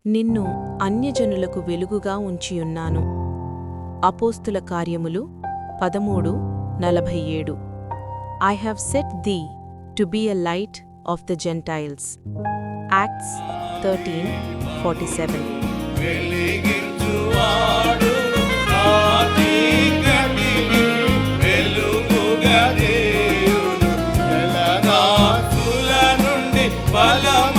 నిన్ను అన్యజనులకు వెలుగుగా ఉంచియున్నాను. అపోస్తుల కార్యములు 13:47. I have set thee to be a light of the Gentiles. Acts 13:47. వెలిగించువాడు నా చీకటిని వెలుగుగా చేయును. జలరాశుల నుండి బలమ